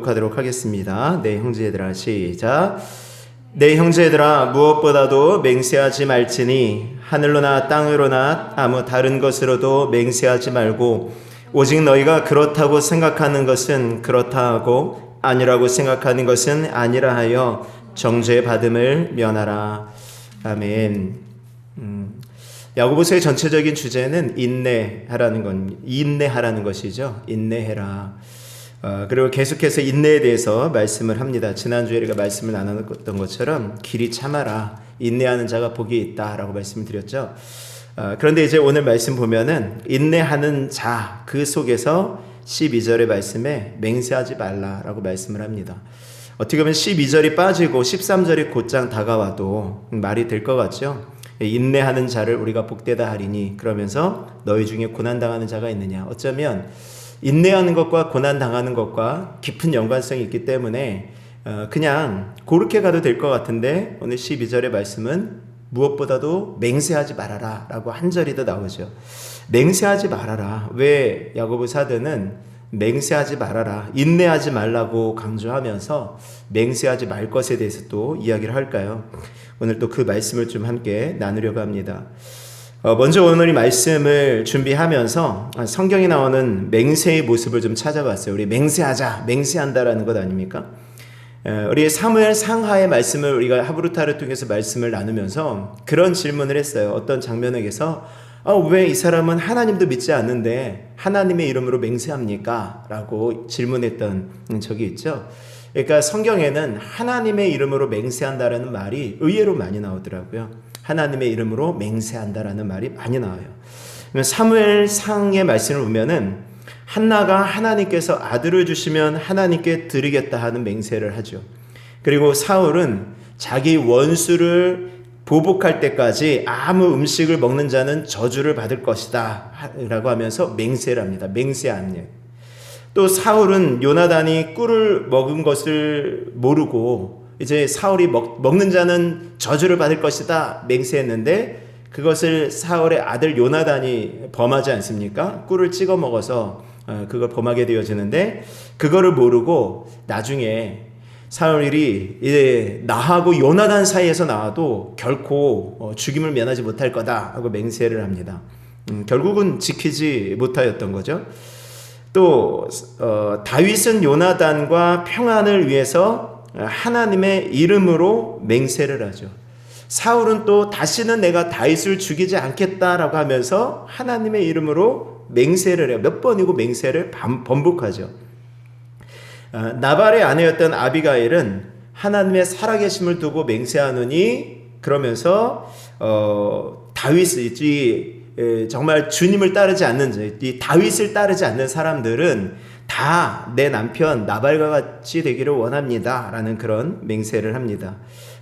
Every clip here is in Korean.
하도록 하겠습니다. 네, 형제들아 시작. 네, 형제들아 무엇보다도 맹세하지 말지니 하늘로나 땅으로나 아무 다른 것으로도 맹세하지 말고 오직 너희가 그렇다고 생각하는 것은 그렇다 하고 아니라고 생각하는 것은 아니라 하여 정죄 받음을 면하라. 아멘. 야고보서의 전체적인 주제는 인내하라는 것이죠. 인내해라. 그리고 계속해서 인내에 대해서 말씀을 합니다. 지난주에 우리가 말씀을 나눴던 것처럼 길이 참아라. 인내하는 자가 복이 있다라고 말씀을 드렸죠. 그런데 이제 오늘 말씀 보면은 인내하는 자 그 속에서 12절의 말씀에 맹세하지 말라라고 말씀을 합니다. 어떻게 보면 12절이 빠지고 13절이 곧장 다가와도 말이 될 것 같죠. 인내하는 자를 우리가 복되다 하리니 그러면서 너희 중에 고난당하는 자가 있느냐. 어쩌면 인내하는 것과 고난당하는 것과 깊은 연관성이 있기 때문에 그냥 그렇게 가도 될 것 같은데 오늘 12절의 말씀은 무엇보다도 맹세하지 말아라 라고 한 절이 더 나오죠. 맹세하지 말아라. 왜 야고보 사도는 맹세하지 말아라, 인내하지 말라고 강조하면서 맹세하지 말 것에 대해서 또 이야기를 할까요? 오늘 또 그 말씀을 좀 함께 나누려고 합니다. 먼저 오늘 이 말씀을 준비하면서 성경에 나오는 맹세의 모습을 좀 찾아봤어요. 우리 맹세하자, 맹세한다라는 것 아닙니까? 우리 사무엘 상하의 말씀을 우리가 하브루타를 통해서 말씀을 나누면서 그런 질문을 했어요. 어떤 장면에서 왜 이 사람은 하나님도 믿지 않는데 하나님의 이름으로 맹세합니까? 라고 질문했던 적이 있죠. 그러니까 성경에는 하나님의 이름으로 맹세한다라는 말이 의외로 많이 나오더라고요. 하나님의 이름으로 맹세한다라는 말이 많이 나와요. 사무엘 상의 말씀을 보면은 한나가 하나님께서 아들을 주시면 하나님께 드리겠다 하는 맹세를 하죠. 그리고 사울은 자기 원수를 보복할 때까지 아무 음식을 먹는 자는 저주를 받을 것이다 라고 하면서 맹세를 합니다. 맹세하는. 또 사울은 요나단이 꿀을 먹은 것을 모르고 이제 사울이 먹는 자는 저주를 받을 것이다 맹세했는데 그것을 사울의 아들 요나단이 범하지 않습니까? 꿀을 찍어 먹어서 그걸 범하게 되어지는데 그거를 모르고 나중에 사울이 이제 나하고 요나단 사이에서 나와도 결코 죽임을 면하지 못할 거다 하고 맹세를 합니다. 결국은 지키지 못하였던 거죠. 또 다윗은 요나단과 평안을 위해서 하나님의 이름으로 맹세를 하죠. 사울은 또 다시는 내가 다윗을 죽이지 않겠다라고 하면서 하나님의 이름으로 맹세를 해요. 몇 번이고 맹세를 반복하죠. 나발의 아내였던 아비가일은 하나님의 살아계심을 두고 맹세하느니 그러면서 다윗이 정말 주님을 따르지 않는 이 다윗을 따르지 않는 사람들은 다 내 남편 나발과 같이 되기를 원합니다 라는 그런 맹세를 합니다.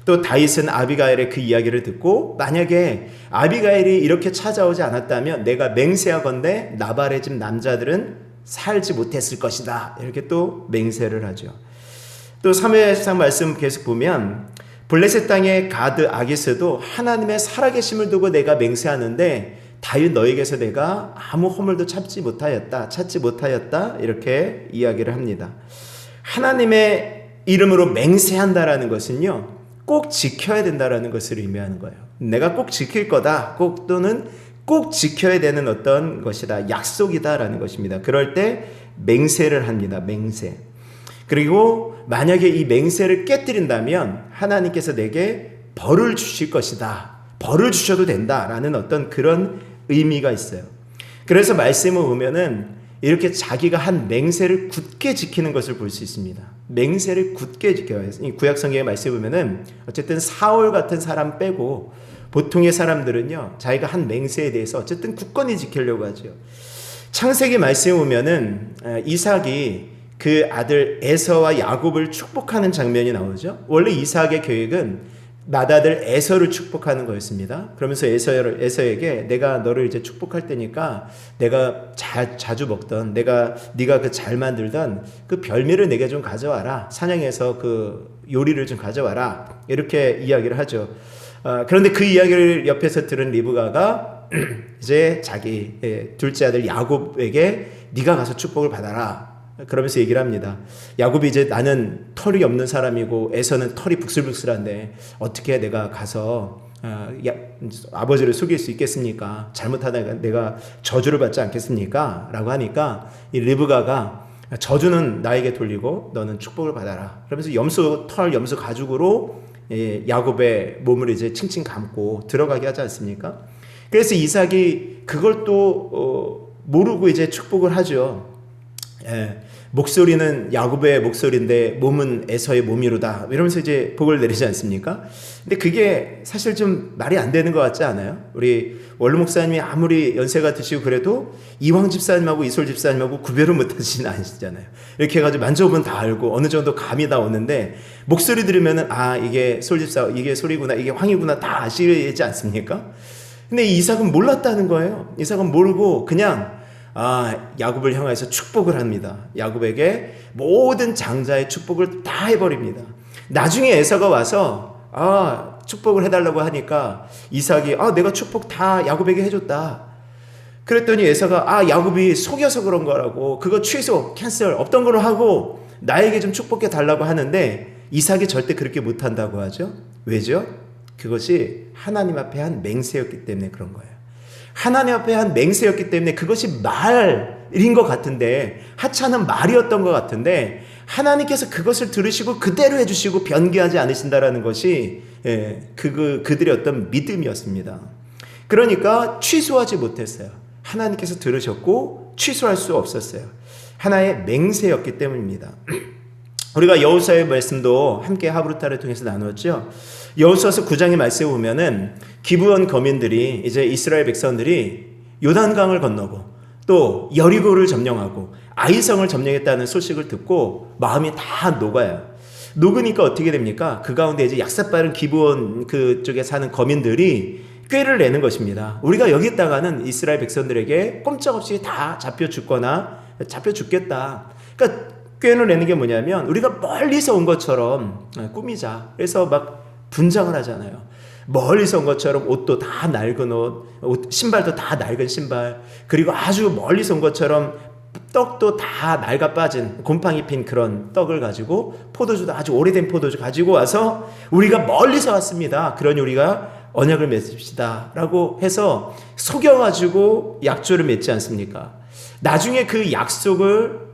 또 다윗은 아비가일의 그 이야기를 듣고 만약에 아비가일이 이렇게 찾아오지 않았다면 내가 맹세하건대 나발의 집 남자들은 살지 못했을 것이다 이렇게 또 맹세를 하죠. 또 사무엘상 말씀 계속 보면 블레셋 땅의 가드 아기스도 하나님의 살아계심을 두고 내가 맹세하는데 다윗 너에게서 내가 아무 허물도 찾지 못하였다 이렇게 이야기를 합니다. 하나님의 이름으로 맹세한다라는 것은요 꼭 지켜야 된다라는 것을 의미하는 거예요. 내가 꼭 지킬 거다 또는 꼭 지켜야 되는 어떤 것이다, 약속이다라는 것입니다. 그럴 때 맹세를 합니다. 맹세. 그리고 만약에 이 맹세를 깨뜨린다면 하나님께서 내게 벌을 주실 것이다, 벌을 주셔도 된다라는 어떤 그런 의미가 있어요. 그래서 말씀을 보면은 이렇게 자기가 한 맹세를 굳게 지키는 것을 볼 수 있습니다. 맹세를 굳게 지켜요. 이 구약 성경의 말씀을 보면은 어쨌든 사울 같은 사람 빼고 보통의 사람들은요 자기가 한 맹세에 대해서 어쨌든 굳건히 지키려고 하죠. 창세기 말씀에 보면은 이삭이 그 아들 에서와 야곱을 축복하는 장면이 나오죠. 원래 이삭의 계획은 맏아들 에서를 축복하는 거였습니다. 그러면서 에서에게 내가 너를 이제 축복할 테니까 내가 자주 먹던 네가 그 잘 만들던 그 별미를 내게 좀 가져와라. 사냥해서 그 요리를 좀 가져와라. 이렇게 이야기를 하죠. 그런데 그 이야기를 옆에서 들은 리브가가 이제 자기 둘째 아들 야곱에게 네가 가서 축복을 받아라 그러면서 얘기를 합니다. 야곱이 이제 나는 털이 없는 사람이고 에서는 털이 북슬북슬한데 어떻게 내가 가서 아버지를 속일 수 있겠습니까? 잘못하다가 내가 저주를 받지 않겠습니까? 라고 하니까 이 르브가가 저주는 나에게 돌리고 너는 축복을 받아라. 그러면서 털 염소 가죽으로 야곱의 몸을 이제 칭칭 감고 들어가게 하지 않습니까? 그래서 이삭이 그걸 또 모르고 이제 축복을 하죠. 목소리는 야곱의 목소리인데 몸은 에서의 몸이로다. 이러면서 이제 복을 내리지 않습니까? 근데 그게 사실 좀 말이 안 되는 것 같지 않아요? 우리 원로 목사님이 아무리 연세가 드시고 그래도 이황 집사님하고 이솔 집사님하고 구별을 못하시는 아니시잖아요. 이렇게 해가지고 만져보면 다 알고 어느 정도 감이 다 오는데 목소리 들으면은 이게 솔 집사, 이게 솔이구나, 이게 황이구나 다 아시지 않습니까? 근데 이삭은 몰랐다는 거예요. 이삭은 모르고 그냥 야곱을 향해서 축복을 합니다. 야곱에게 모든 장자의 축복을 다 해버립니다. 나중에 에서가 와서 축복을 해달라고 하니까 이삭이 내가 축복 다 야곱에게 해줬다. 그랬더니 에서가 야곱이 속여서 그런 거라고, 그거 취소, 캔슬, 없던 걸로 하고 나에게 좀 축복해 달라고 하는데 이삭이 절대 그렇게 못한다고 하죠. 왜죠? 그것이 하나님 앞에 한 맹세였기 때문에 그런 거예요. 하나님 앞에 한 맹세였기 때문에 그것이 말인 것 같은데, 하찮은 말이었던 것 같은데 하나님께서 그것을 들으시고 그대로 해주시고 변개하지 않으신다라는 것이 그들의 어떤 믿음이었습니다. 그러니까 취소하지 못했어요. 하나님께서 들으셨고 취소할 수 없었어요. 하나의 맹세였기 때문입니다. 우리가 여호수아의 말씀도 함께 하브루타를 통해서 나누었죠. 여호수아서 9장의 말씀에 보면은 기브온 거민들이, 이제 이스라엘 백성들이 요단강을 건너고 또 여리고를 점령하고 아이성을 점령했다는 소식을 듣고 마음이 다 녹아요. 녹으니까 어떻게 됩니까? 그 가운데 이제 약삭빠른 기브온 그쪽에 사는 거민들이 꾀를 내는 것입니다. 우리가 여기 있다가는 이스라엘 백성들에게 꼼짝없이 다 잡혀 죽거나 잡혀 죽겠다. 그러니까 꾀를 내는 게 뭐냐면 우리가 멀리서 온 것처럼 꾸미자. 그래서 막 분장을 하잖아요. 멀리서 온 것처럼 옷도 다 낡은 옷, 신발도 다 낡은 신발, 그리고 아주 멀리서 온 것처럼 떡도 다 낡아 빠진 곰팡이 핀 그런 떡을 가지고, 포도주도 아주 오래된 포도주 가지고 와서 우리가 멀리서 왔습니다. 그러니 우리가 언약을 맺읍시다 라고 해서 속여가지고 약조를 맺지 않습니까? 나중에 그 약속을,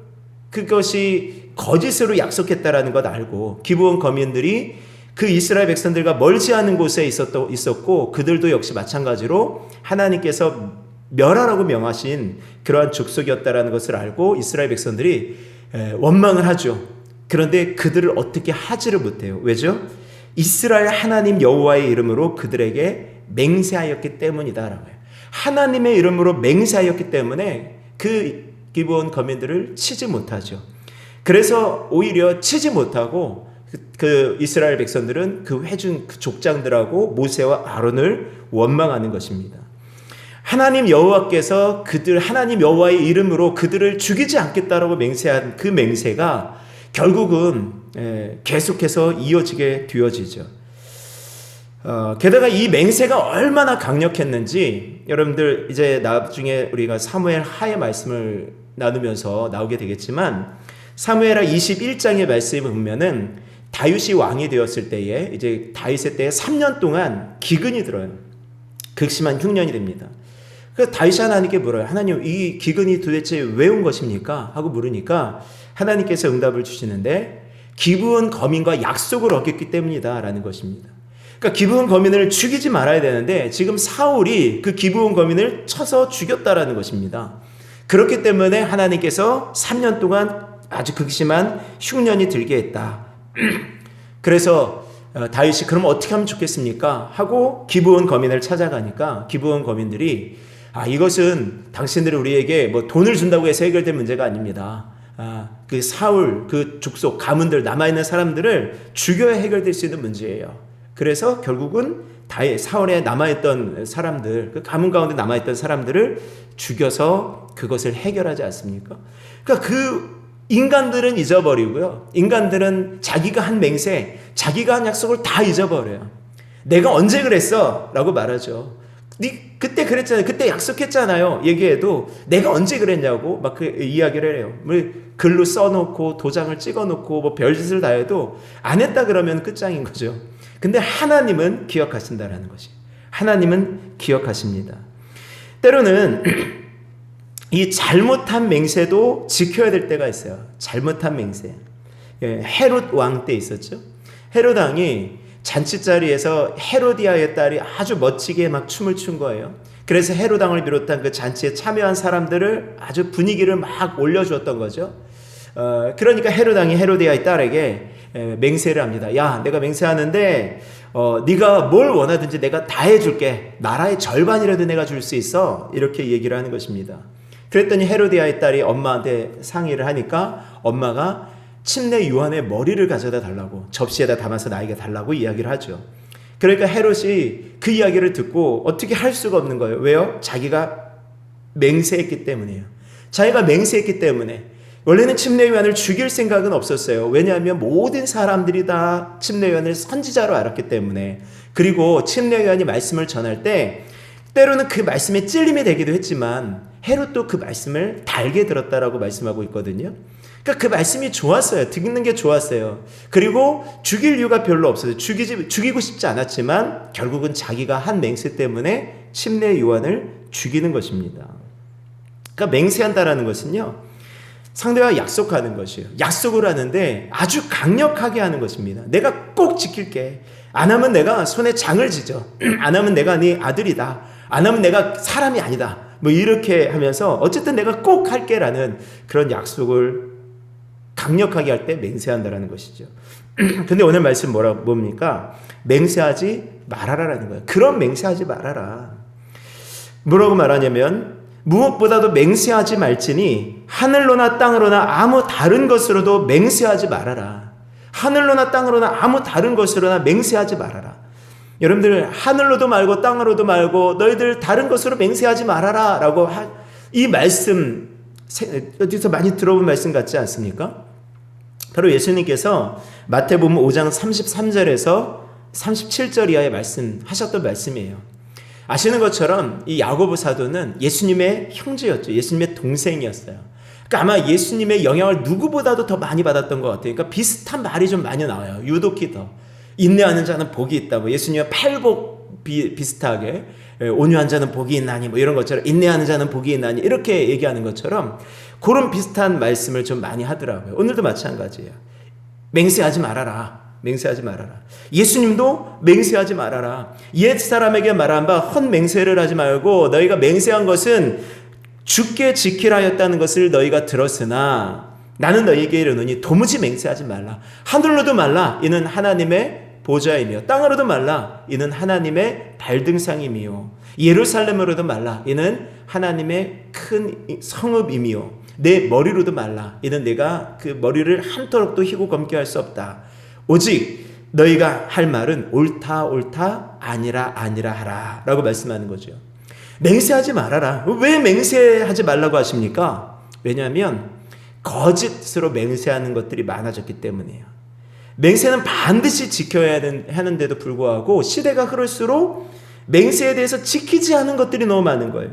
그것이 거짓으로 약속했다라는 것 알고 기브온 거민들이 그 이스라엘 백성들과 멀지 않은 곳에 있었고 그들도 역시 마찬가지로 하나님께서 멸하라고 명하신 그러한 족속이었다라는 것을 알고 이스라엘 백성들이 원망을 하죠. 그런데 그들을 어떻게 하지를 못해요. 왜죠? 이스라엘 하나님 여호와의 이름으로 그들에게 맹세하였기 때문이다라고 해요. 하나님의 이름으로 맹세하였기 때문에 그 기브온 거민들을 치지 못하죠. 그래서 오히려 치지 못하고 그 이스라엘 백성들은 그 회중 그 족장들하고 모세와 아론을 원망하는 것입니다. 하나님 여호와께서 그들, 하나님 여호와의 이름으로 그들을 죽이지 않겠다라고 맹세한 그 맹세가 결국은 계속해서 이어지게 되어지죠. 게다가 이 맹세가 얼마나 강력했는지 여러분들 이제 나중에 우리가 사무엘 하의 말씀을 나누면서 나오게 되겠지만, 사무엘하 21장의 말씀을 보면은 다윗이 왕이 되었을 때에, 이제 다윗의 때에 3년 동안 기근이 들어요. 극심한 흉년이 됩니다. 그래서 다윗이 하나님께 물어요. 하나님, 이 기근이 도대체 왜 온 것입니까? 하고 물으니까 하나님께서 응답을 주시는데 기브온 거민과 약속을 어겼기 때문이다 라는 것입니다. 그러니까 기브온 거민을 죽이지 말아야 되는데 지금 사울이 그 기브온 거민을 쳐서 죽였다라는 것입니다. 그렇기 때문에 하나님께서 3년 동안 아주 극심한 흉년이 들게 했다. 그래서 다윗이 그럼 어떻게 하면 좋겠습니까? 하고 기브온 거민을 찾아가니까 기브온 거민들이 이것은 당신들이 우리에게 뭐 돈을 준다고 해서 해결될 문제가 아닙니다. 그 사울 그 족속 가문들 남아있는 사람들을 죽여야 해결될 수 있는 문제예요. 그래서 결국은 사울에 남아있던 사람들, 그 가문 가운데 남아있던 사람들을 죽여서 그것을 해결하지 않습니까? 그러니까 그 인간들은 잊어버리고요. 인간들은 자기가 한 맹세, 자기가 한 약속을 다 잊어버려요. 내가 언제 그랬어? 라고 말하죠. 그때 그랬잖아요. 그때 약속했잖아요. 얘기해도 내가 언제 그랬냐고 막 그 이야기를 해요. 글로 써놓고 도장을 찍어놓고 뭐 별짓을 다 해도 안 했다 그러면 끝장인 거죠. 근데 하나님은 기억하신다라는 것이. 하나님은 기억하십니다. 때로는 이 잘못한 맹세도 지켜야 될 때가 있어요. 잘못한 맹세. 헤롯 왕 때 있었죠. 헤롯 왕이 잔치자리에서 헤로디아의 딸이 아주 멋지게 막 춤을 춘 거예요. 그래서 헤롯 왕을 비롯한 그 잔치에 참여한 사람들을 아주 분위기를 막 올려주었던 거죠. 그러니까 헤롯 왕이 헤로디아의 딸에게 맹세를 합니다. 야, 내가 맹세하는데 네가 뭘 원하든지 내가 다 해줄게. 나라의 절반이라도 내가 줄 수 있어. 이렇게 얘기를 하는 것입니다. 그랬더니 헤로디아의 딸이 엄마한테 상의를 하니까 엄마가 침례 요한의 머리를 가져다 달라고, 접시에다 담아서 나에게 달라고 이야기를 하죠. 그러니까 헤롯이 그 이야기를 듣고 어떻게 할 수가 없는 거예요. 왜요? 자기가 맹세했기 때문이에요. 자기가 맹세했기 때문에. 원래는 침례 요한을 죽일 생각은 없었어요. 왜냐하면 모든 사람들이 다 침례 요한을 선지자로 알았기 때문에. 그리고 침례 요한이 말씀을 전할 때 때로는 그 말씀에 찔림이 되기도 했지만 헤롯도 그 말씀을 달게 들었다라고 말씀하고 있거든요. 그러니까 그 말씀이 좋았어요. 듣는 게 좋았어요. 그리고 죽일 이유가 별로 없어요. 죽이고 싶지 않았지만 결국은 자기가 한 맹세 때문에 침례 요한을 죽이는 것입니다. 그러니까 맹세한다라는 것은요, 상대와 약속하는 것이에요. 약속을 하는데 아주 강력하게 하는 것입니다. 내가 꼭 지킬게. 안 하면 내가 손에 장을 지져. 안 하면 내가 네 아들이다. 안 하면 내가 사람이 아니다. 뭐 이렇게 하면서 어쨌든 내가 꼭 할게라는 그런 약속을 강력하게 할 때 맹세한다라는 것이죠. 근데 오늘 말씀 뭡니까? 맹세하지 말아라라는 거예요. 그런 맹세하지 말아라. 뭐라고 말하냐면 무엇보다도 맹세하지 말지니 하늘로나 땅으로나 아무 다른 것으로도 맹세하지 말아라. 하늘로나 땅으로나 아무 다른 것으로나 맹세하지 말아라. 여러분들 하늘로도 말고 땅으로도 말고 너희들 다른 것으로 맹세하지 말아라 라고 이 말씀 어디서 많이 들어본 말씀 같지 않습니까? 바로 예수님께서 마태복음 5장 33절에서 37절 이하의 말씀하셨던 말씀이에요. 아시는 것처럼 이 야고보 사도는 예수님의 형제였죠. 예수님의 동생이었어요. 그러니까 아마 예수님의 영향을 누구보다도 더 많이 받았던 것 같아요. 그러니까 비슷한 말이 좀 많이 나와요. 유독히 더. 인내하는 자는 복이 있다. 뭐 예수님의 팔복 비슷하게 온유한 자는 복이 있나니 뭐 이런 것처럼 인내하는 자는 복이 있나니 이렇게 얘기하는 것처럼 그런 비슷한 말씀을 좀 많이 하더라고요. 오늘도 마찬가지예요. 맹세하지 말아라. 맹세하지 말아라. 예수님도 맹세하지 말아라. 옛 사람에게 말한 바 헛맹세를 하지 말고 너희가 맹세한 것은 주께 지키라 하였다는 것을 너희가 들었으나 나는 너희에게 이르노니 도무지 맹세하지 말라. 하늘로도 말라. 이는 하나님의 보좌이며 땅으로도 말라. 이는 하나님의 발등상이며 예루살렘으로도 말라. 이는 하나님의 큰 성읍이며 내 머리로도 말라. 이는 내가 그 머리를 한토록도 희고 검게 할 수 없다. 오직 너희가 할 말은 옳다 옳다 아니라 아니라 하라 라고 말씀하는 거죠. 맹세하지 말아라. 왜 맹세하지 말라고 하십니까? 왜냐하면 거짓으로 맹세하는 것들이 많아졌기 때문이에요. 맹세는 반드시 지켜야 하는데도 불구하고 시대가 흐를수록 맹세에 대해서 지키지 않은 것들이 너무 많은 거예요.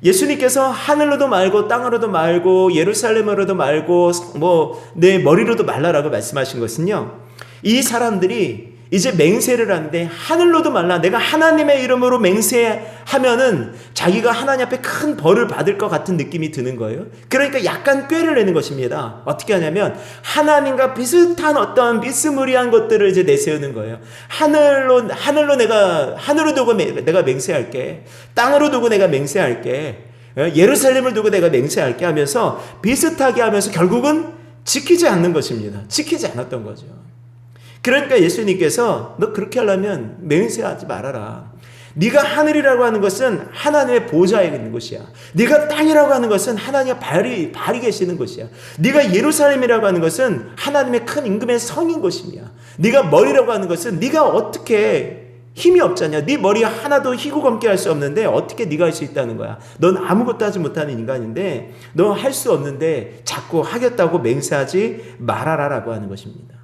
예수님께서 하늘로도 말고 땅으로도 말고 예루살렘으로도 말고 뭐 내 머리로도 말라라고 말씀하신 것은요, 이 사람들이 이제 맹세를 하는데 하늘로도 말라. 내가 하나님의 이름으로 맹세하면은 자기가 하나님 앞에 큰 벌을 받을 것 같은 느낌이 드는 거예요. 그러니까 약간 꾀를 내는 것입니다. 어떻게 하냐면 하나님과 비슷한 어떤 비스무리한 것들을 이제 내세우는 거예요. 하늘로 두고 내가 맹세할게. 땅으로 두고 내가 맹세할게. 예루살렘을 두고 내가 맹세할게 하면서 비슷하게 하면서 결국은 지키지 않는 것입니다. 지키지 않았던 거죠. 그러니까 예수님께서 너 그렇게 하려면 맹세하지 말아라. 네가 하늘이라고 하는 것은 하나님의 보좌에 있는 곳이야. 네가 땅이라고 하는 것은 하나님의 발이 계시는 곳이야. 네가 예루살렘이라고 하는 것은 하나님의 큰 임금의 성인 곳이야. 네가 머리라고 하는 것은 네가 어떻게 힘이 없잖냐. 네 머리 하나도 희고 검게 할 수 없는데 어떻게 네가 할 수 있다는 거야. 넌 아무것도 하지 못하는 인간인데 너 할 수 없는데 자꾸 하겠다고 맹세하지 말아라라고 하는 것입니다.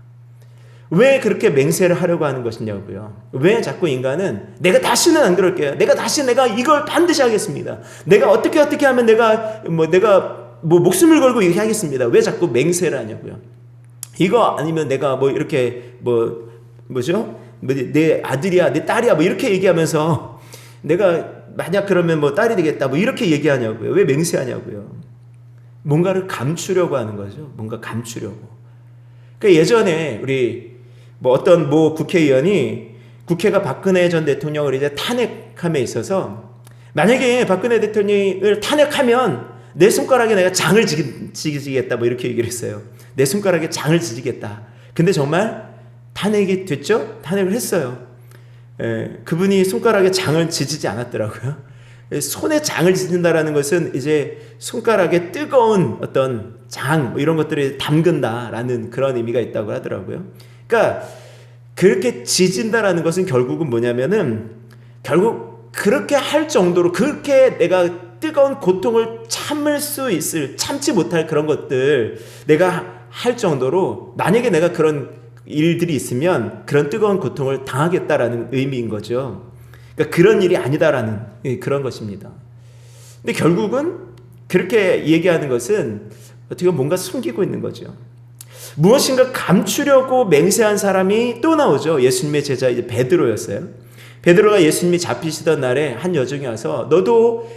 왜 그렇게 맹세를 하려고 하는 것이냐고요. 왜 자꾸 인간은 내가 다시는 안 그럴게요. 내가 이걸 반드시 하겠습니다. 내가 어떻게 하면 내가 목숨을 걸고 이렇게 하겠습니다. 왜 자꾸 맹세를 하냐고요. 이거 아니면 내가 이렇게 내 아들이야, 내 딸이야, 이렇게 얘기하면서 내가 만약 그러면 딸이 되겠다, 이렇게 얘기하냐고요. 왜 맹세하냐고요. 뭔가를 감추려고 하는 거죠. 뭔가 감추려고. 그러니까 예전에 우리 어떤 국회의원이 국회가 박근혜 전 대통령을 이제 탄핵함에 있어서 만약에 박근혜 대통령을 탄핵하면 내 손가락에 내가 장을 지지겠다, 이렇게 얘기를 했어요. 내 손가락에 장을 지지겠다. 근데 정말 탄핵이 됐죠? 탄핵을 했어요. 그분이 손가락에 장을 지지지 않았더라고요. 손에 장을 지진다라는 것은 이제 손가락에 뜨거운 어떤 장 이런 것들을 담근다라는 그런 의미가 있다고 하더라고요. 그러니까 그렇게 지진다라는 것은 결국은 뭐냐면은 결국 그렇게 할 정도로 그렇게 내가 뜨거운 고통을 참지 못할 그런 것들 내가 할 정도로 만약에 내가 그런 일들이 있으면 그런 뜨거운 고통을 당하겠다라는 의미인 거죠. 그러니까 그런 일이 아니다라는 그런 것입니다. 근데 결국은 그렇게 얘기하는 것은 어떻게 보면 뭔가 숨기고 있는 거죠. 무엇인가 감추려고 맹세한 사람이 또 나오죠. 예수님의 제자 이제 베드로였어요. 베드로가 예수님이 잡히시던 날에 한 여종이 와서 너도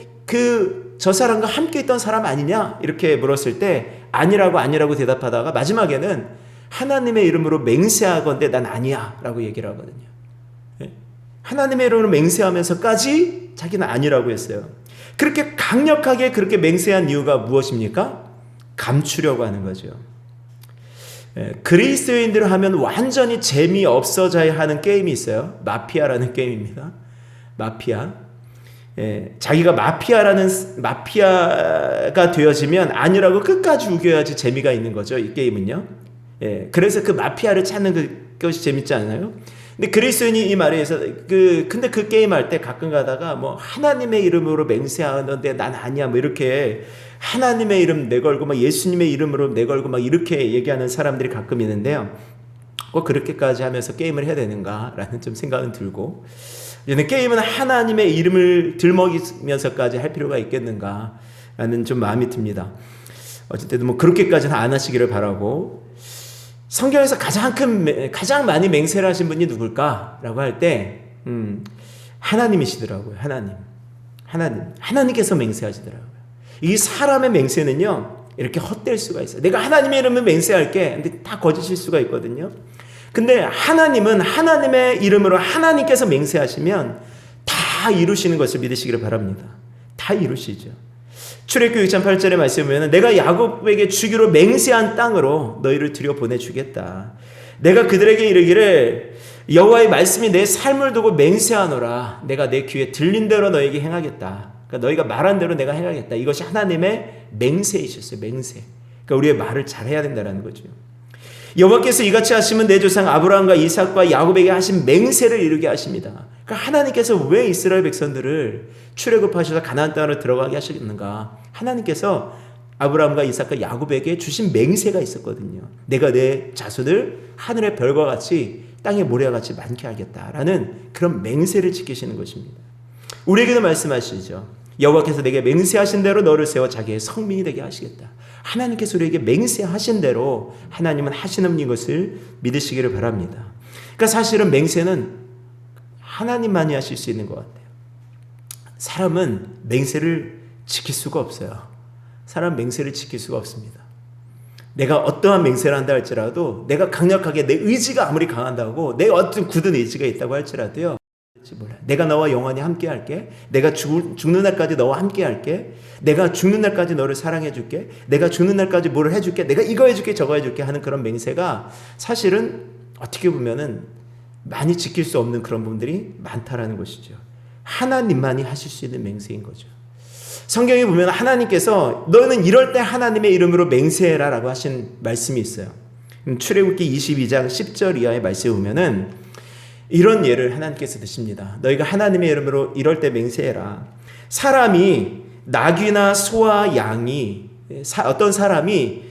저 사람과 함께 있던 사람 아니냐? 이렇게 물었을 때 아니라고 대답하다가 마지막에는 하나님의 이름으로 맹세하건대 난 아니야 라고 얘기를 하거든요. 하나님의 이름으로 맹세하면서까지 자기는 아니라고 했어요. 그렇게 강력하게 그렇게 맹세한 이유가 무엇입니까? 감추려고 하는 거죠. 그리스도인들 하면 완전히 재미없어져야 하는 게임이 있어요. 마피아라는 게임입니다. 마피아. 자기가 마피아가 되어지면 아니라고 끝까지 우겨야지 재미가 있는 거죠. 이 게임은요. 그래서 그 마피아를 찾는 것이 재밌지 않아요? 근데 그리스도인이 이 말에 의해서 근데 그 게임 할 때 가끔 가다가 하나님의 이름으로 맹세하는데 난 아니야 이렇게 하나님의 이름 내걸고 예수님의 이름으로 내걸고 이렇게 얘기하는 사람들이 가끔 있는데요. 꼭 그렇게까지 하면서 게임을 해야 되는가라는 좀 생각은 들고 게임은 하나님의 이름을 들먹이면서까지 할 필요가 있겠는가라는 좀 마음이 듭니다. 어쨌든 그렇게까지는 안 하시기를 바라고 성경에서 가장 많이 맹세를 하신 분이 누굴까라고 할 때 하나님이시더라고요. 하나님께서 맹세하시더라고요. 이 사람의 맹세는요 이렇게 헛될 수가 있어요. 내가 하나님의 이름을 맹세할게. 근데 다 거짓일 수가 있거든요. 근데 하나님은 하나님의 이름으로 하나님께서 맹세하시면 다 이루시는 것을 믿으시기를 바랍니다. 다 이루시죠. 출애굽기 6장 8절의 말씀에 보면 내가 야곱에게 주기로 맹세한 땅으로 너희를 들여보내주겠다. 내가 그들에게 이르기를 여호와의 말씀이 내 삶을 두고 맹세하노라. 내가 내 귀에 들린 대로 너에게 행하겠다. 그러니까 너희가 말한 대로 내가 행하겠다. 이것이 하나님의 맹세이셨어요. 맹세. 그러니까 우리의 말을 잘해야 된다는 거죠. 여호와께서 이같이 하시면 내 조상 아브라함과 이삭과 야곱에게 하신 맹세를 이루게 하십니다. 그러니까 하나님께서 왜 이스라엘 백성들을 출애굽하셔서 가나안 땅으로 들어가게 하셨는가? 하나님께서 아브라함과 이삭과 야곱에게 주신 맹세가 있었거든요. 내가 내 자손을 하늘의 별과 같이 땅의 모래와 같이 많게 하겠다라는 그런 맹세를 지키시는 것입니다. 우리에게도 말씀하시죠. 여호와께서 내게 맹세하신 대로 너를 세워 자기의 성민이 되게 하시겠다. 하나님께서 우리에게 맹세하신 대로 하나님은 하시는 것을 믿으시기를 바랍니다. 그러니까 사실은 맹세는 하나님만이 하실 수 있는 것 같아요. 사람은 맹세를 지킬 수가 없어요. 사람은 맹세를 지킬 수가 없습니다. 내가 어떠한 맹세를 한다 할지라도 내가 강력하게 내 의지가 아무리 강한다고 내 어떤 굳은 의지가 있다고 할지라도요. 내가 너와 영원히 함께 할게. 내가 죽는 날까지 너와 함께 할게. 내가 죽는 날까지 너를 사랑해 줄게. 내가 죽는 날까지 뭐를 해줄게. 내가 이거 해줄게 저거 해줄게 하는 그런 맹세가 사실은 어떻게 보면은 많이 지킬 수 없는 그런 부분들이 많다라는 것이죠. 하나님만이 하실 수 있는 맹세인 거죠. 성경에 보면 하나님께서 너는 이럴 때 하나님의 이름으로 맹세해라 라고 하신 말씀이 있어요. 출애굽기 22장 10절 이하의 말씀에 보면은 이런 예를 하나님께서 드십니다. 너희가 하나님의 이름으로 이럴 때 맹세해라. 사람이 낙이나 소와 양이 어떤 사람이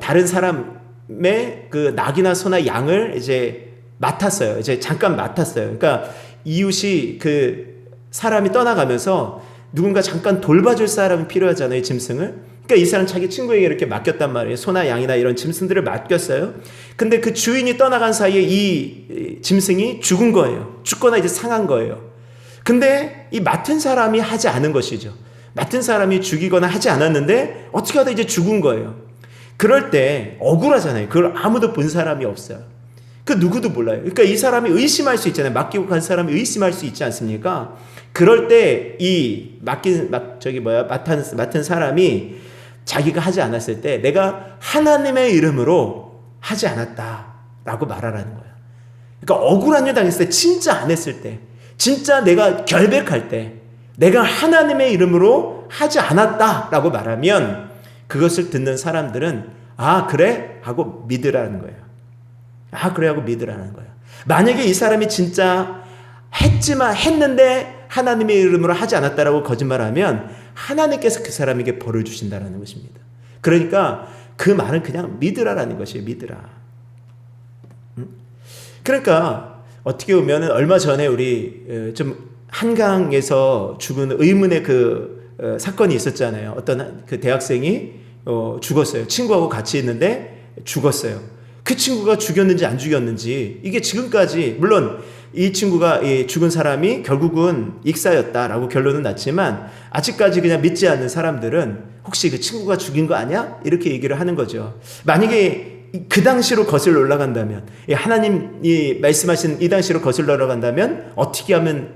다른 사람 사람의 그 낙이나 소나 양을 이제 맡았어요. 이제 잠깐 맡았어요. 그러니까 이웃이 그 사람이 떠나가면서 누군가 잠깐 돌봐줄 사람이 필요하잖아요, 짐승을. 그러니까 이 사람 자기 친구에게 이렇게 맡겼단 말이에요. 소나 양이나 이런 짐승들을 맡겼어요. 근데 그 주인이 떠나간 사이에 이 짐승이 죽은 거예요. 죽거나 이제 상한 거예요. 근데 이 맡은 사람이 하지 않은 것이죠. 맡은 사람이 죽이거나 하지 않았는데 어떻게 하다 이제 죽은 거예요. 그럴 때 억울하잖아요. 그걸 아무도 본 사람이 없어요. 그 누구도 몰라요. 그러니까 이 사람이 의심할 수 있잖아요. 맡기고 간 사람이 의심할 수 있지 않습니까? 그럴 때 이 맡은 사람이 자기가 하지 않았을 때 내가 하나님의 이름으로 하지 않았다라고 말하라는 거예요. 그러니까 억울한 일 당했을 때, 진짜 안 했을 때, 진짜 내가 결백할 때 내가 하나님의 이름으로 하지 않았다라고 말하면 그것을 듣는 사람들은 아 그래? 하고 믿으라는 거예요. 아 그래? 하고 믿으라는 거예요. 만약에 이 사람이 진짜 했는데 하나님의 이름으로 하지 않았다라고 거짓말하면 하나님께서 그 사람에게 벌을 주신다는 것입니다. 그러니까 그 말은 그냥 믿으라라는 것이에요. 믿으라. 그러니까 어떻게 보면 얼마 전에 우리 좀 한강에서 죽은 의문의 그 사건이 있었잖아요. 어떤 그 대학생이 죽었어요. 친구하고 같이 있는데 죽었어요. 그 친구가 죽였는지 안 죽였는지 이게 지금까지, 물론 이 친구가 죽은 사람이 결국은 익사였다라고 결론은 났지만 아직까지 그냥 믿지 않는 사람들은 혹시 그 친구가 죽인 거 아니야? 이렇게 얘기를 하는 거죠. 만약에 그 당시로 거슬러 올라간다면, 하나님이 말씀하신 이 당시로 거슬러 올라간다면 어떻게 하면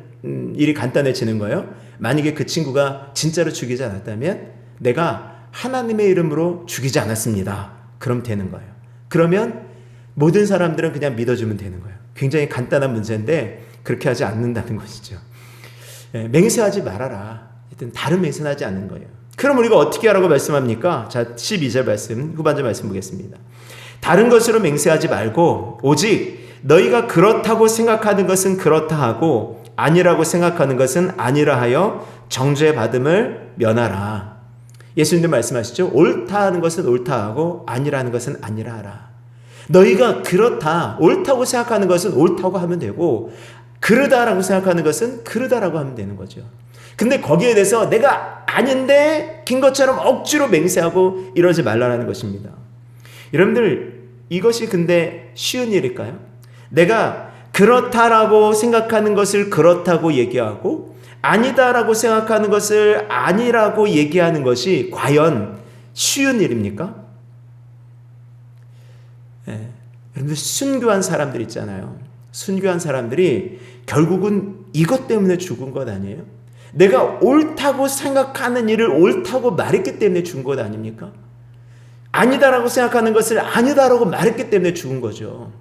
일이 간단해지는 거예요? 만약에 그 친구가 진짜로 죽이지 않았다면 내가 하나님의 이름으로 죽이지 않았습니다. 그럼 되는 거예요. 그러면 모든 사람들은 그냥 믿어주면 되는 거예요. 굉장히 간단한 문제인데 그렇게 하지 않는다는 것이죠. 맹세하지 말아라. 하여튼 다른 맹세는 하지 않는 거예요. 그럼 우리가 어떻게 하라고 말씀합니까? 자, 12절 말씀, 후반절 말씀 보겠습니다. 다른 것으로 맹세하지 말고 오직 너희가 그렇다고 생각하는 것은 그렇다 하고 아니라고 생각하는 것은 아니라 하여 정죄 받음을 면하라. 예수님도 말씀하시죠. 옳다 하는 것은 옳다 하고 아니라는 것은 아니라 하라. 너희가 그렇다, 옳다고 생각하는 것은 옳다고 하면 되고 그르다라고 생각하는 것은 그르다라고 하면 되는 거죠. 근데 거기에 대해서 내가 아닌데 긴 것처럼 억지로 맹세하고 이러지 말라는 것입니다. 여러분들, 이것이 근데 쉬운 일일까요? 내가 그렇다라고 생각하는 것을 그렇다고 얘기하고 아니다라고 생각하는 것을 아니라고 얘기하는 것이 과연 쉬운 일입니까? 여러분들, 순교한 사람들 있잖아요. 순교한 사람들이 결국은 이것 때문에 죽은 것 아니에요? 내가 옳다고 생각하는 일을 옳다고 말했기 때문에 죽은 것 아닙니까? 아니다라고 생각하는 것을 아니다라고 말했기 때문에 죽은 거죠.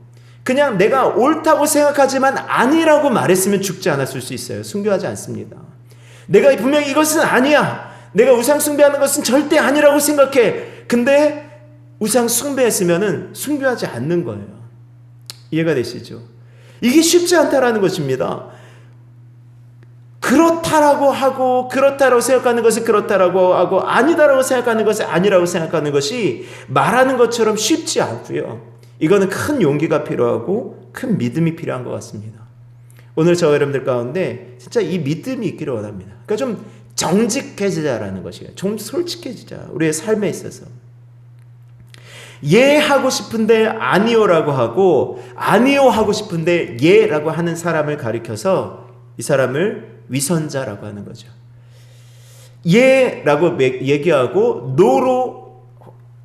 그냥 내가 옳다고 생각하지만 아니라고 말했으면 죽지 않았을 수 있어요. 순교하지 않습니다. 내가 분명히 이것은 아니야, 내가 우상 숭배하는 것은 절대 아니라고 생각해. 근데 우상 숭배했으면은 순교하지 않는 거예요. 이해가 되시죠? 이게 쉽지 않다라는 것입니다. 그렇다라고 하고 그렇다라고 생각하는 것을 그렇다라고 하고 아니다라고 생각하는 것을 아니라고 생각하는 것이 말하는 것처럼 쉽지 않고요. 이거는 큰 용기가 필요하고 큰 믿음이 필요한 것 같습니다. 오늘 저 여러분들 가운데 진짜 이 믿음이 있기를 원합니다. 그러니까 좀 정직해지자라는 것이에요. 좀 솔직해지자. 우리의 삶에 있어서. 예 하고 싶은데 아니요라고 하고 아니요 하고 싶은데 예라고 하는 사람을 가리켜서 이 사람을 위선자라고 하는 거죠. 예라고 얘기하고 노로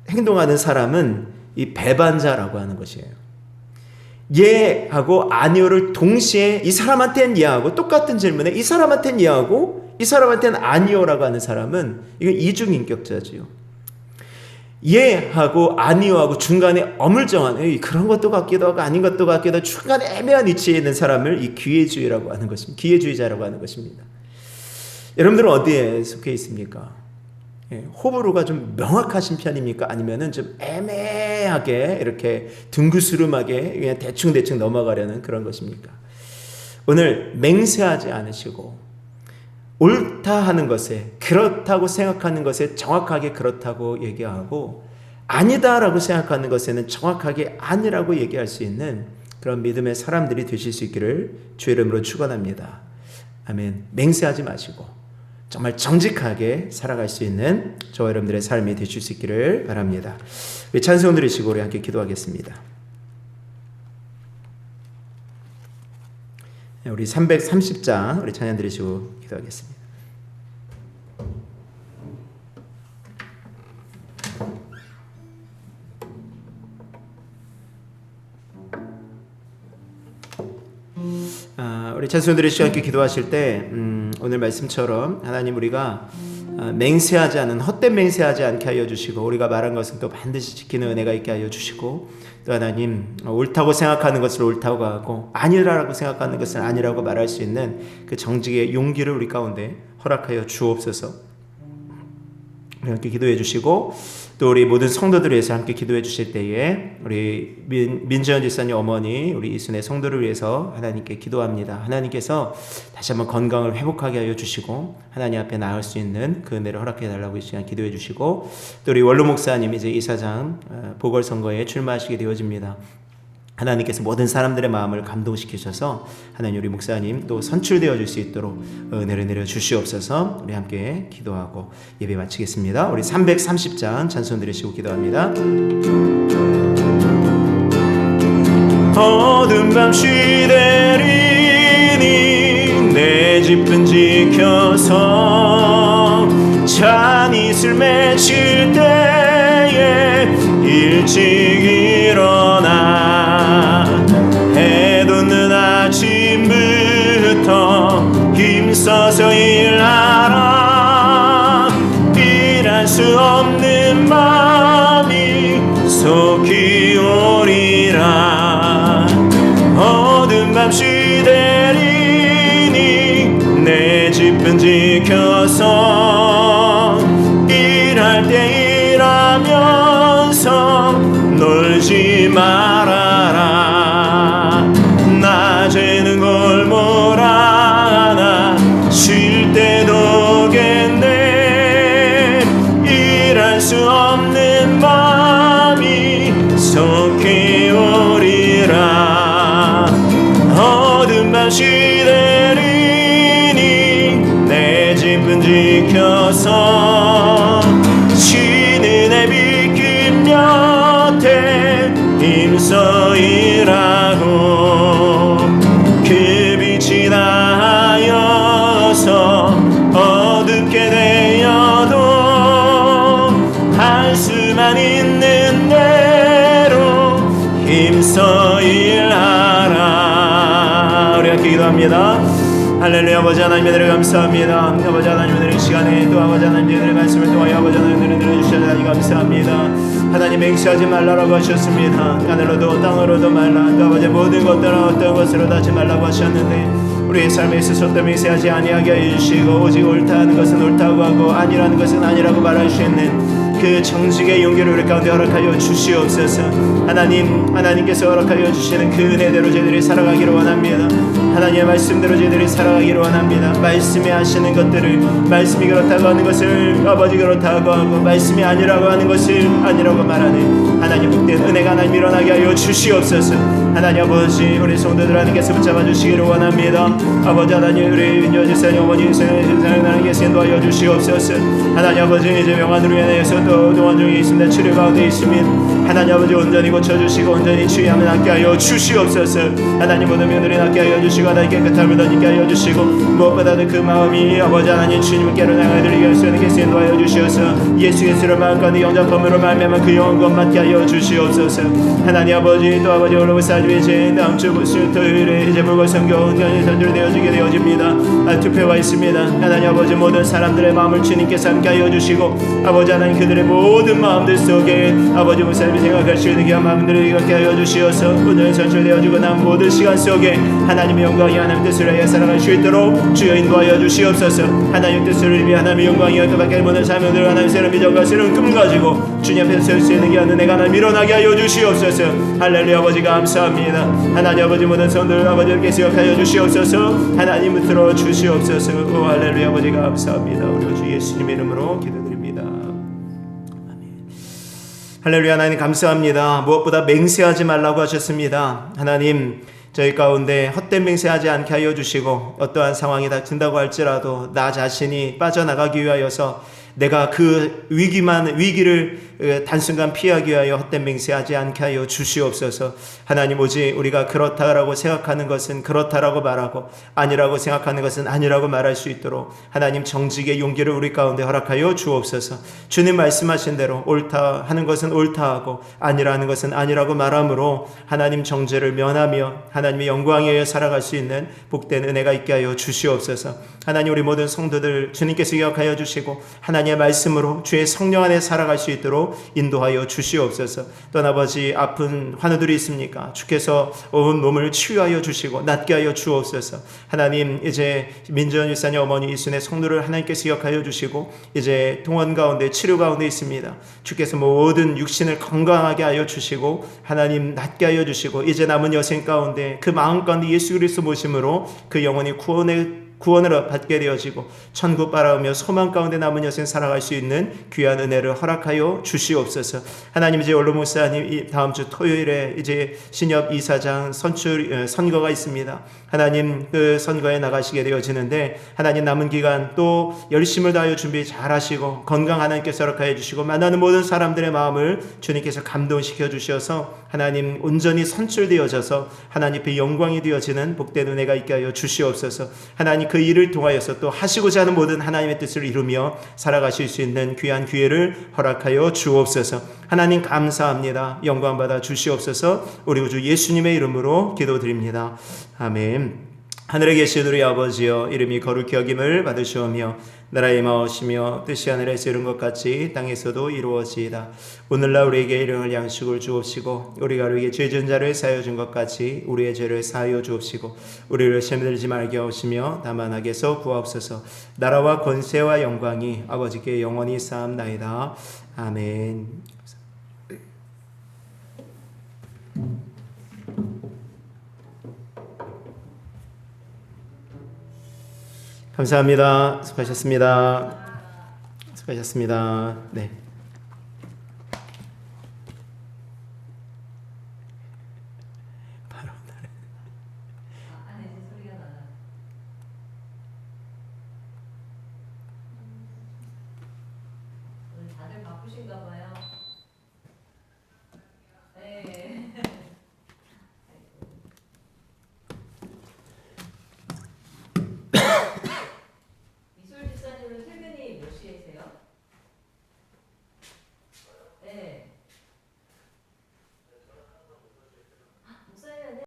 행동하는 사람은 이 배반자라고 하는 것이에요. 예하고 아니요를 동시에 이 사람한테는 예하고, 똑같은 질문에 이 사람한테는 예하고 이 사람한테는 아니요라고 하는 사람은 이건 이중인격자지요. 예하고 아니요하고 중간에 어물쩡한 그런 것도 같기도 하고 아닌 것도 같기도 하고 중간에 애매한 위치에 있는 사람을 이 기회주의라고 하는 것입니다. 기회주의자라고 하는 것입니다. 여러분들은 어디에 속해 있습니까? 호불호가 좀 명확하신 편입니까? 아니면은 좀 애매하게 이렇게 둥그스름하게 그냥 대충 넘어가려는 그런 것입니까? 오늘 맹세하지 않으시고 옳다 하는 것에, 그렇다고 생각하는 것에 정확하게 그렇다고 얘기하고 아니다라고 생각하는 것에는 정확하게 아니라고 얘기할 수 있는 그런 믿음의 사람들이 되실 수 있기를 주의 이름으로 축원합니다. 아멘. 맹세하지 마시고 정말 정직하게 살아갈 수 있는 저와 여러분들의 삶이 되실 수 있기를 바랍니다. 우리 찬송 들으시고 우리 함께 기도하겠습니다. 우리 330장 우리 찬양 들으시고 기도하겠습니다. 우리 찬송들이 함께 기도하실 때 오늘 말씀처럼 하나님 우리가 맹세하지 않은 헛된 맹세하지 않게 하여 주시고 우리가 말한 것은 또 반드시 지키는 은혜가 있게 하여 주시고 또 하나님 옳다고 생각하는 것을 옳다고 하고 아니라고 생각하는 것을 아니라고 말할 수 있는 그 정직의 용기를 우리 가운데 허락하여 주옵소서. 우리 함께 기도해 주시고 또 우리 모든 성도들을 위해서 함께 기도해 주실 때에 우리 민지연 집사님 어머니 우리 이순의 성도를 위해서 하나님께 기도합니다. 하나님께서 다시 한번 건강을 회복하게 하여 주시고 하나님 앞에 나을 수 있는 그 은혜를 허락해 달라고 이 시간 기도해 주시고 또 우리 원로 목사님 이제 이사장 보궐선거에 출마하시게 되어집니다. 하나님께서 모든 사람들의 마음을 감동시키셔서 하나님 우리 목사님 또 선출되어 줄 수 있도록 은혜를 내려 주시옵소서. 우리 함께 기도하고 예배 마치겠습니다. 우리 330장 찬송 들으시고 기도합니다. 어두운 밤 시대리니 내 집은 지켜서 잔이슬 맺힐 때에 일찍 일어나 해 돋는 아침부터 힘써서 일하라. 일할 수 없는 마음이 속히 오리라. 어두운 밤 시대리니 내 집은 지켜서 일할 때 일하면서 놀지 말아라. 낮에는 골몰하나 쉴 때도 겠네. 일할 수 없는 마음이 속히 오리라. 어두운 밤 시대리니 내 집은 지켜서 쉬는 애 비kim 곁에 힘써 일하고 그 빛이 나하여서 어둡게 되어도 할 수만 있는 대로 힘써 일하라. 우리 함께 기도합니다. 할렐루야. 아버지 하나님 은혜를 감사합니다. 아버지 하나님 은혜를 시간에 또 아버지 하나님 은혜를 말씀을 통하여 아버지 하나님 은혜를 내려주셔서 하나님 감사합니다. 하나님 맹세하지 말라라고 하셨습니다. 하늘로도 땅으로도 말라. 또 아버지 모든 것들은 어떤 것으로 하지 말라고 하셨는데 우리의 삶에 있어서 또 맹세하지 아니하게 해주시고 오직 옳다 하는 것은 옳다고 하고 아니라는 것은 아니라고 말할 수 있는 그 정직의 용기를 우리 가운데 허락하여 주시옵소서. 하나님께서 허락하여 주시는 그 은혜대로 저희들이 살아가기를 원합니다. 하나님의 말씀대로 저희들이 살아가기를 원합니다. 말씀이 하시는 것들을 말씀이 그렇다고 하는 것을 아버지 그렇다고 하고 말씀이 아니라고 하는 것을 아니라고 말하는 하나님 복된 은혜가 하나님 일어나게 하여 주시옵소서. 하나님 아버지 우리 성도들 하나님께서 붙잡아 주시기를 원합니다. 아버지 하나님 우리 민주원 집사님 어머니 하나님께서 인도하여 주시옵소서. 하나님 아버지 이제 명한으로 인해서 또 동안 중에 있습니다. 치료 가운데 있습니다. 하나님 아버지 온전히 고쳐주시고 온전히 치유하면 낫게 하여 주시옵소서. 하나님 모든 면들이 낫게 하여 주시고 하나님 깨끗함을 덧있게 하여 주시고 무엇보다도 그 마음이 아버지 하나님 주님께로 향하여 드리게 할 수 있는 것을 인도하여 주시옵소서. 예수 그리스도를 마음과 영접함으로 말미암아 그 영혼 것 맞게 하여 주시옵소서. 하나님 아버지 또 아버지 오늘 사주에 이제 다음 주 토요일에 이제 보궐선거 온전히 선출되어지게 되어집니다. 투표가 있습니다. 하나님 아버지 모든 사람들의 마음을 주님께서 함께 하여 주시고 아버지 하나님 그들의 모든 마음들 속에 아버지 목사님이 생각할 수 있는 귀한 마음들을 갖게 하여 주시어서 온전히 선출되어지고 난 모든 시간 속에 하나님의 영광이 하나님 뜻을 위해 살아갈 수 있도록 주여 인도하여 주시옵소서. 하나님 뜻을 위해 하나님의 영광이 그 밖에 모든 사명들 하나님 새로운 비전과 새로운 꿈을 가지고 주님 앞에 설 수 있는 귀한 은혜가 하나님 일어나게 하여 주시옵소서. 할렐루야. 아버지 감사합니다. 하나님 아버지 모든 성도들 아버지께서 역하여 주시옵소서. 하나님 붙들어 주시옵소서. 오 할렐루야. 아버지 감사합니다. 우리 주 예수님 이름으로 기도드립니다. 할렐루야. 하나님 감사합니다. 무엇보다 맹세하지 말라고 하셨습니다. 하나님, 저희 가운데 헛된 맹세하지 않게 하여 주시고, 어떠한 상황이 닥친다고 할지라도 나 자신이 빠져나가기 위하여서 내가 그 위기를 단순간 피하기 위하여 헛된 맹세하지 않게 하여 주시옵소서. 하나님, 오직 우리가 그렇다라고 생각하는 것은 그렇다라고 말하고 아니라고 생각하는 것은 아니라고 말할 수 있도록 하나님 정직의 용기를 우리 가운데 허락하여 주옵소서. 주님 말씀하신 대로 옳다 하는 것은 옳다 하고 아니라는 것은 아니라고 말함으로 하나님 정죄를 면하며 하나님의 영광에 의해 살아갈 수 있는 복된 은혜가 있게 하여 주시옵소서. 하나님, 우리 모든 성도들 주님께서 기억하여 주시고 하나님의 말씀으로 주의 성령 안에 살아갈 수 있도록 인도하여 주시옵소서. 또 아버지, 아픈 환우들이 있습니까? 주께서 온 몸을 치유하여 주시고 낫게 하여 주옵소서. 하나님, 이제 민전 일사님 어머니 이순의 성도를 하나님께서 기억하여 주시고 이제 동원 가운데 치료 가운데 있습니다. 주께서 모든 육신을 건강하게 하여 주시고 하나님 낫게 하여 주시고 이제 남은 여생 가운데 그 마음 가운데 예수 그리스도 모심으로 그 영혼이 구원을 받게 되어지고 천국 바라보며 소망 가운데 남은 여생 살아갈 수 있는 귀한 은혜를 허락하여 주시옵소서. 하나님, 이제 원로 목사님 다음 주 토요일에 이제 신협 이사장 선거가 있습니다. 하나님, 그 선거에 나가시게 되어지는데 하나님, 남은 기간 또 열심을 다하여 준비 잘하시고 건강 하나님께서 허락하여 주시고 만나는 모든 사람들의 마음을 주님께서 감동시켜 주셔서 하나님 온전히 선출되어져서 하나님의 영광이 되어지는 복된 은혜가 있게 하여 주시옵소서. 하나님, 그 일을 통하여서 또 하시고자 하는 모든 하나님의 뜻을 이루며 살아가실 수 있는 귀한 기회를 허락하여 주옵소서. 하나님 감사합니다. 영광 받아 주시옵소서. 우리 구주 예수님의 이름으로 기도드립니다. 아멘. 하늘에 계신 우리 아버지여, 이름이 거룩히 여김을 받으시오며 나라의 마으시며 뜻이 하늘에서 이룬 것 같이 땅에서도 이루어지이다. 오늘날 우리에게 일용할 양식을 주옵시고 우리가 우리에게 죄 지은 자를 사하여 준 것 같이 우리의 죄를 사하여 주옵시고 우리를 시험에 들지 말게 하시며 다만 악에서 구하옵소서. 나라와 권세와 영광이 아버지께 영원히 쌓옵나이다. 아멘. 감사합니다. 수고하셨습니다. 수고하셨습니다. 네. 다들 바쁘신가 봐요.